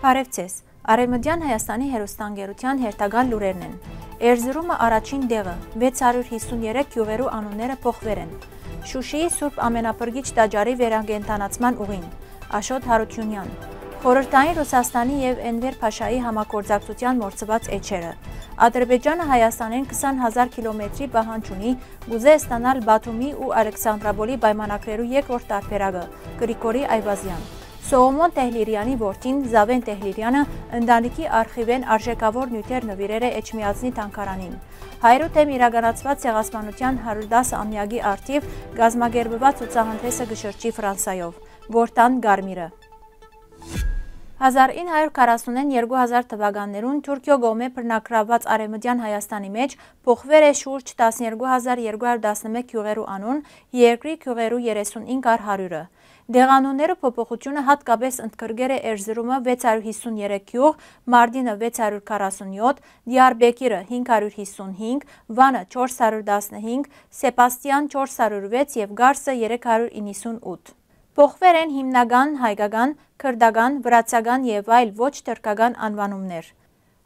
Բարև ձեզ, Արևմտյան Հայաստանի հեռուստաընկերության հերթական լուրերն են։ Էրզրումը առաջին դեղը, 653 գյուղերու անունները փոխվել են։ Շուշիի Սուրբ Ամենափրկիչ տաճարի վերակենդանացման ուղին, Աշոտ Հարությունյան։ Խորհրդային Ռուսաստանի և Էնվեր Փաշայի համագործակցության մորցված էջերը։ Ադրբեջանը Հայաստանին 20,000 կիլոմետրի պահանջ ունի, գուզե ստանալ Բաթումի ու Ալեքսանդրապոլի պայմանագրերու երկրորդ տարբերակը, Գրիգորի Այվազյան։ Սողոմոն Տեհլիրյանի որդին Զավեն Տեհլիրյանը ընտանիքի արխիվեն արժեքավոր նյութեր նվիրել է Էջմիածնի թանգարանին։ Հայրու դեմ իրականացված ցեղասպանության 110-ամյակի առթիվ գազմագերբված ցուցահանդեսը կշրջի Ֆրանսայով։ Որտան Գարմիրը 1940-2000 թվականներուն Թուրքիո գոմե բռնակրաված Արևմտյան Հայաստանի մեջ փոխվել է շուրջ 12211 գյուղերու անուն, երկրի գյուղերու 35%-ը։ Դեղանունները փոփոխությունը հատկապես ընդգրկել է Էրզրումը 653 գյուղ, Մարտինը 647, Դիարբեկիրը 555, Վանը 415, Սեբաստիան 406 և Գարսը 398։ Փոխվել են հիմնական հայկական, քրդական, վրացական և այլ ոչ թուրքական անվանումներ։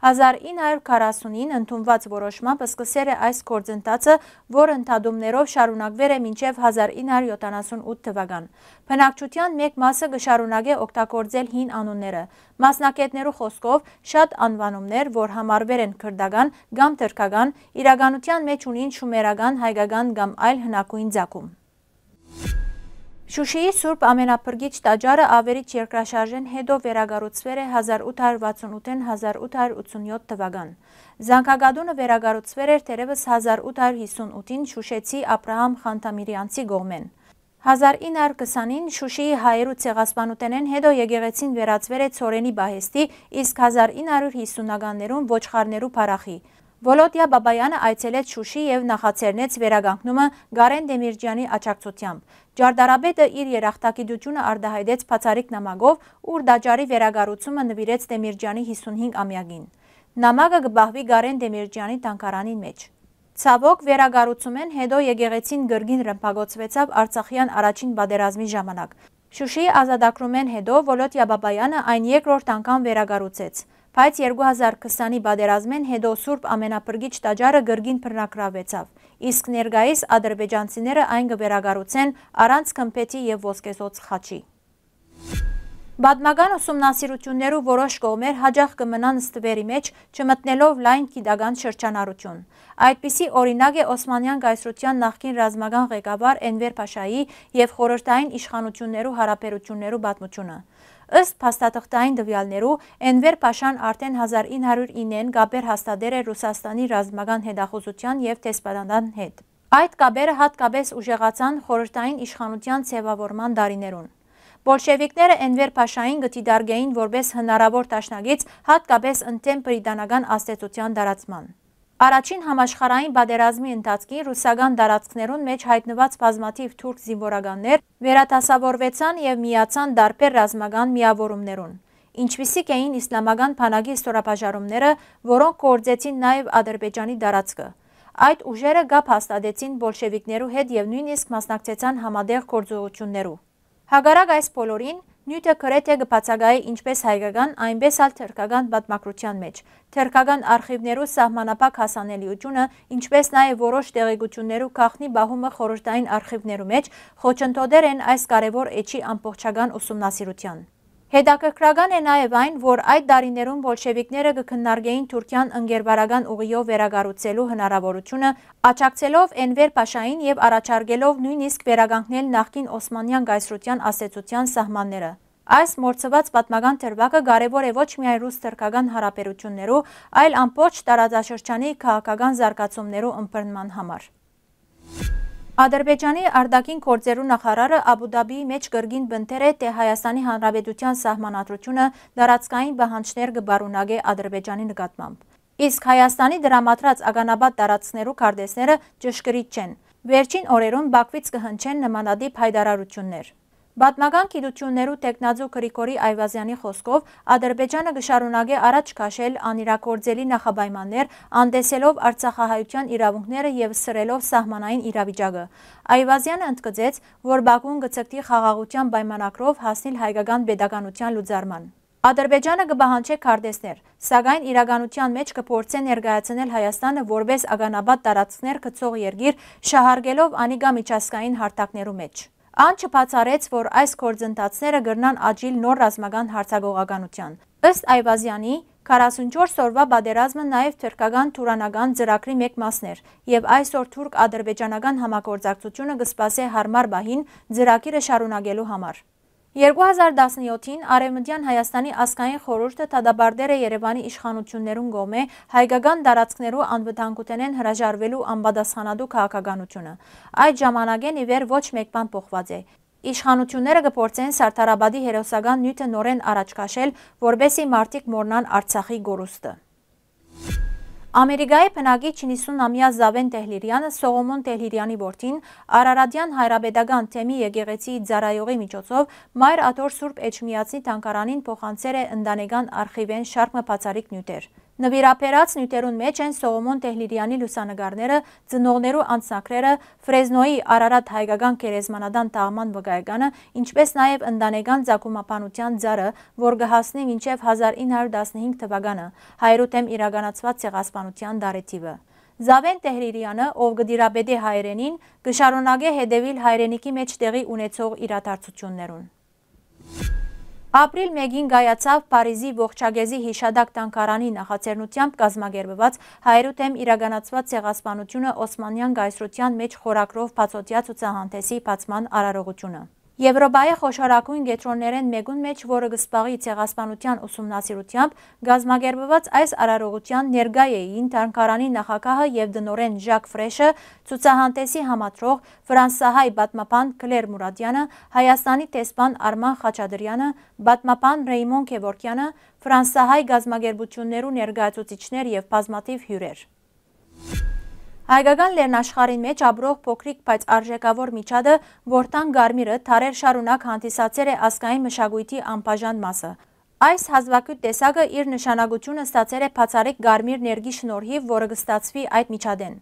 1940-ին ընդունված որոշմամբ սկսել է այս գործընթացը, որ ընդհատումներով շարունակվել է մինչև 1978 թվական։ Բնակչության մեկ մասը կշարունակե օգտագործել հին անունները։ Մասնակիցներու խոսքով շատ անվանումներ, որ համարվել են քրդական կամ թուրքական, իրականության մեջ ունին շումերական, հայկական կամ այլ հնագույն ծագում։ Շուշիի Սուրբ Ամենափրկիչ տաճարը ավերիչ երկրաշարժեն հետո վերակառուցվել է 1868-1887 թվական։ Զանգակատունը վերակառուցվել էր թերևս 1858-ին Շուշեցի Աբրահամ Խանթամիրյանցի կողմեն։ 1920-ին Շուշիի հայերու ցեղասպանութենեն հետո եկեղեցին վերածվել է ցորենի պահեստի, իսկ 1950-ականներուն ոչխարներու փարախի։ Վոլոդիա Բաբայանը այցելեց Շուշի և նախաձեռնեց վերականգնումը Գարեն Դեմիրճյանի աջակցությամբ։ Ճարտարապետը իր երախտագիտությունը արտահայտեց բացառիկ նամակով, ուր տաճարի վերակառուցումը նվիրեց Դեմիրճյանի 55-ամյակին։ Նամակը կպահվի Գարեն Դեմիրճյանի թանգարանի մեջ։ Ցավոք վերակառուցումեն հետո եկեղեցին կրկին ռմբակոծվեցավ Արցախյան առաջին պատերազմի ժամանակ։ Շուշիի ազատագրումեն հետո Վոլոդիա Բաբայանը այն երկրորդ անգամ վերակառուցեց, բայց 2020-ի պատերազմեն հետո Սուրբ Ամենափրկիչ տաճարը կրկին բռնակրավեցավ, իսկ ներկայիս ադրբեջանցիները այն կվերակառուցեն առանց գմբեթի և ոսկեզօծ խաչի։ Պատմական ուսումնասիրություններու որոշ կողմեր հաճախ կմնան ստվերի մեջ, չմտնելով լայն գիտական շրջանառություն։ Այդպիսի օրինակ է Օսմանյան կայսրության նախկին ռազմական ղեկավար Էնվեր Փաշայի և խորհրդային իշխանություններու հարաբերություններու պատմությունը։ Ըստ փաստաթղթային տվյալներու, Էնվեր Փաշան արդեն 1909-ին կապեր հաստատել է Ռուսաստանի ռազմական հետախուզության և դեսպանատան հետ։ Այդ կապերը հատկապես ուժեղացան խորհրդային իշխանության ձևավորման տարիներուն։ Բոլշևիկները Էնվեր Փաշային կդիտարկեին որպես հնարավոր դաշնակից, հատկապես ընդդեմ բրիտանական ազդեցության տարածման։ Առաջին համաշխարհային պատերազմի ընթացքին ռուսական տարածքներուն մեջ հայտնված բազմաթիվ թուրք զինվորականներ վերադասավորվեցան և միացան տարբեր ռազմական միավորումներուն, ինչպիսիք էին իսլամական բանակի ստորաբաժանումները, որոնք գործեցին նաև Ադրբեջանի տարածքը։ Այդ ուժերը կապ հաստատեցին բոլշևիկներու հետ և նույնիսկ մասնակցեցան համատեղ գործողություններու։ Հակառակ այս բոլորին, նյութը գրեթե կբացակայի ինչպես հայկական, այնպես էլ թուրքական պատմագրության մեջ։ Թուրքական արխիվներու սահմանափակ հասանելիությունը, ինչպես նաև որոշ տեղեկություններու գաղտնի պահումը խորհրդային արխիվներու մեջ խոչընդոտել են այս կարևոր էջի ամբողջական ուսումնասիրության։ Հետաքրքրական է նաև այն, որ այդ տարիներուն բոլշևիկները կքննարկեին Թուրքիան ընկերվարական ուղիով վերակառուցելու հնարավորությունը, աջակցելով Էնվեր Փաշային և առաջարկելով նույնիսկ վերականգնել նախկին Օսմանյան կայսրության ազդեցության սահմանները։ Այս մորցված պատմական դրվագը կարևոր է ոչ միայն ռուս-թուրքական հարաբերություններու, այլ ամբողջ տարածաշրջանի քաղաքական զարգացումներու ըմբռնման համար։ Ադրբեջանի արտաքին գործերու նախարարը Աբու Դաբիի մեջ կրկին բնթել է, թե Հայաստանի Հանրապետության սահմանադրությունը տարածքային պահանջներ կբարունակե Ադրբեջանի նկատմամբ։ Իսկ Հայաստանի դրամատրած ականապատ տարածքներու քարտեզները ճշգրիտ չեն։ Վերջին օրերուն Բաքվից կհնչեն նմանատիպ հայտարարություններ։ Պատմական գիտություններու տեխնացու Գրիգորի Այվազյանի խոսքով Ադրբեջանը կշարունակե առաջ քաշել անիրագործելի նախապայմաններ, անտեսելով արցախահայության իրավունքները և սրելով սահմանային իրավիճակը։ Այվազյանը ընդգծեց, որ Բաքուն կձգտի խաղաղության պայմանագրով հասնել հայկական պետականության լուծարման։ Ադրբեջանը կպահանջի քարտեզներ, սակայն իրականության մեջ կփորձե ներկայացնել Հայաստանը որպես ականաբադ տարածքներ գծող երկիր, շահարկելով անիկա միջազգային հարթակներու մեջ։ Ան չբացառեց, որ այս գործընթացները կգրնան աճիլ նոր ռազմական հարձակողականության։ Ըստ Այվազյանի, 44 օրվա պատերազմը նաև թուրքական թուրանական ծրագրի մեկ մասն էր, եւ այսօր թուրք-ադրբեջանական համագործակցությունը կսպասի հարմար բահին ծրագիրը շարունակելու համար։ 2017-ին Արևմտյան Հայաստանի ազգային խորհուրդը դատապարտել է Երևանի իշխանություններուն կողմէ հայկական տարածքներու անվտանգութենեն հրաժարվելու անպատասխանատու քաղաքականությունը։ Այդ ժամանակեն ի վեր ոչ մեկ բան փոխված է։ Իշխանությունները կփորձեն Սարդարաբադի հերոսական նյութը նորեն առաջ քաշել, որբեսի մարդիկ մոռնան Արցախի գորուստը։ Ամերիկայի բնակիչ 90-ամյա Զավեն Տեհլիրյանը Սողոմոն Տեհլիրյանի որդին Արարատյան հայրապետական թեմի եկեղեցի ծառայողի միջոցով Մայր Աթոր Սուրբ Էջմիածնի թանգարանին փոխանցել է ընտանեկան արխիվեն շարք բացառիկ նյութեր։ Նվիրապերած նյութերուն մեջ են Սողոմոն Տեհլիրյանի լուսանկարները, ծնողներու անձնակրերը, Ֆրեզնոյի Արարատ հայկական գերեզմանատան տաղման վկայականը, ինչպես նաև ընտանեկան ծագումապանության ձարը, որ կհասնի մինչև 1915 թվականը, հայրու դեմ իրականացված ցեղասպանության դարեթիվը։ Զավեն Տեհլիրյանը, ով կդիրապետի հայրենին, կշարունակե հետևել հայրենիքի մեջ տեղի ունեցող իրադարձություններուն։ Ապրիլ 1-ին կայացավ Փարիզի ողջագեզի հիշադակ թանգարանի նախաձեռնությամբ կազմակերպված հայրու դեմ իրականացված ցեղասպանությունը Օսմանյան կայսրության մեջ խորագրով բացօթյա ցուցահանդեսի բացման արարողությունը։ Եվրոպայի խոշորագույն կենտրոններեն մեկուն մեջ, որը կսպաղի ցեղասպանության ուսումնասիրությամբ, կազմակերպված այս արարողության ներկայ էին թանգարանի նախագահը եւ դնորեն Ժակ Ֆրեշը, ցուցահանդեսի համադրող ֆրանսահայ պատմաբան Կլեր Մուրադյանը, Հայաստանի տեսփան Արման Խաչատրյանը, պատմաբան Ռեյմոն Քևորքյանը, ֆրանսահայ գազམ་ագերբություններու ներկայացուցիչներ եւ բազմաթիվ հյուրեր։ Հայկական լեռնաշխարհին մեջ ապրող փոքրիկ, բայց արժեքավոր միջադը Որտան Գարմիրը թարեր շարունակ հանդիսացել է ազգային մշակույթի անբաժան մասը։ Այս հազվագյուտ տեսակը իր նշանակությունը ստացել է բացառիկ Գարմիր ներգի շնորհիվ, որը կստացվի այդ միջադեն։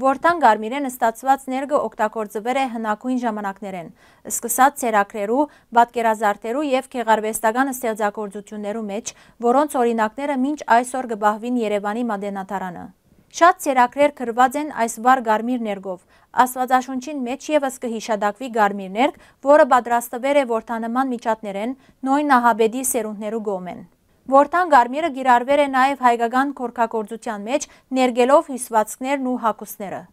Որտան Գարմիրեն ստացված ներգը օգտագործվել է հնագույն ժամանակներեն, սկսած ցերակրերու, պատկերազարդերու եւ գեղարվեստական ստեղծագործություններու մեջ, որոնց օրինակները մինչ այսօր կբահվին Երևանի մատենադարանը։ Շատ ցերակրեր գրված են այս վառ Գարմիր ներգով։ Աստվածաշունչին մեջ եւս կհիշադակվի Գարմիր ներգ, որը պատրաստվել է որտանման միջատներեն նույն Նահաբեդի սերունդներու կողմեն։ Որտան Գարմիրը գիրառվել է նաեւ հայկական քորքագործության մեջ, ներգելով հյուսվածքներն ու հագուստները։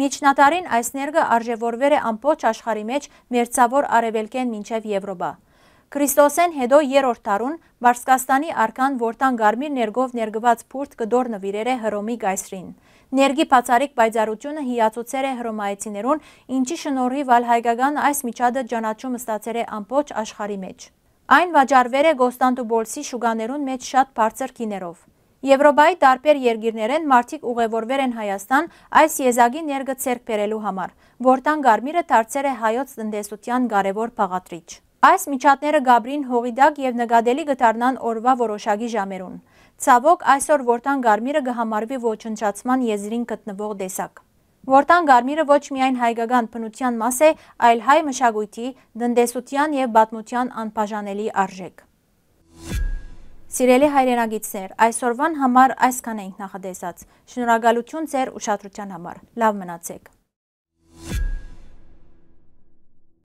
Միջնադարին այս ներգը արժևորվել է ամբողջ աշխարհի մեջ մերձավոր արևելքեն մինչև Եվրոպա։ Քրիստոսեն հետո երրորդ դարուն Վարսկաստանի արքան Որտան Գարմիր ներգով ներգված փուրդ կդոր նվիրեր է Հռոմի կայսրին։ Ներգի բացառիկ պայծառությունը հիացուցել է հռոմայեցիներուն, ինչի շնորհիվ հայկական այս միջադը ճանաչում ստացել է ամբողջ աշխարհի մեջ։ Այն վաճառվել է Կոստանդնուպոլսի շուկաներուն մեջ շատ բարձր գիներով։ Եվրոպայի տարբեր երկիրներեն մարդիկ ուղևորվել են Հայաստան այս եզակի ներգը ցերկ բերելու համար։ Որտան Գարմիրը դարձել է հայոց տնտեսության կարևոր բաղադրիչ։ Այս միջատները գաբրին հողիդակ եւ նկատելի կդառնան օրվա որոշակի ժամերուն։ Ցավոք այսօր Որտան Գարմիրը կհամարվի ոչնչացման եզրին գտնվող տեսակ։ Որտան Գարմիրը ոչ միայն հայկական բնության մաս է, այլ հայ մշակույթի, տնտեսության եւ պատմության անբաժանելի արժեք։ Սիրելի հայրենագիտներ, այսօրվան համար այսքան ենք նախատեսած։ Շնորհակալություն ձեր ուշադրության համար։ Լավ մնացեք։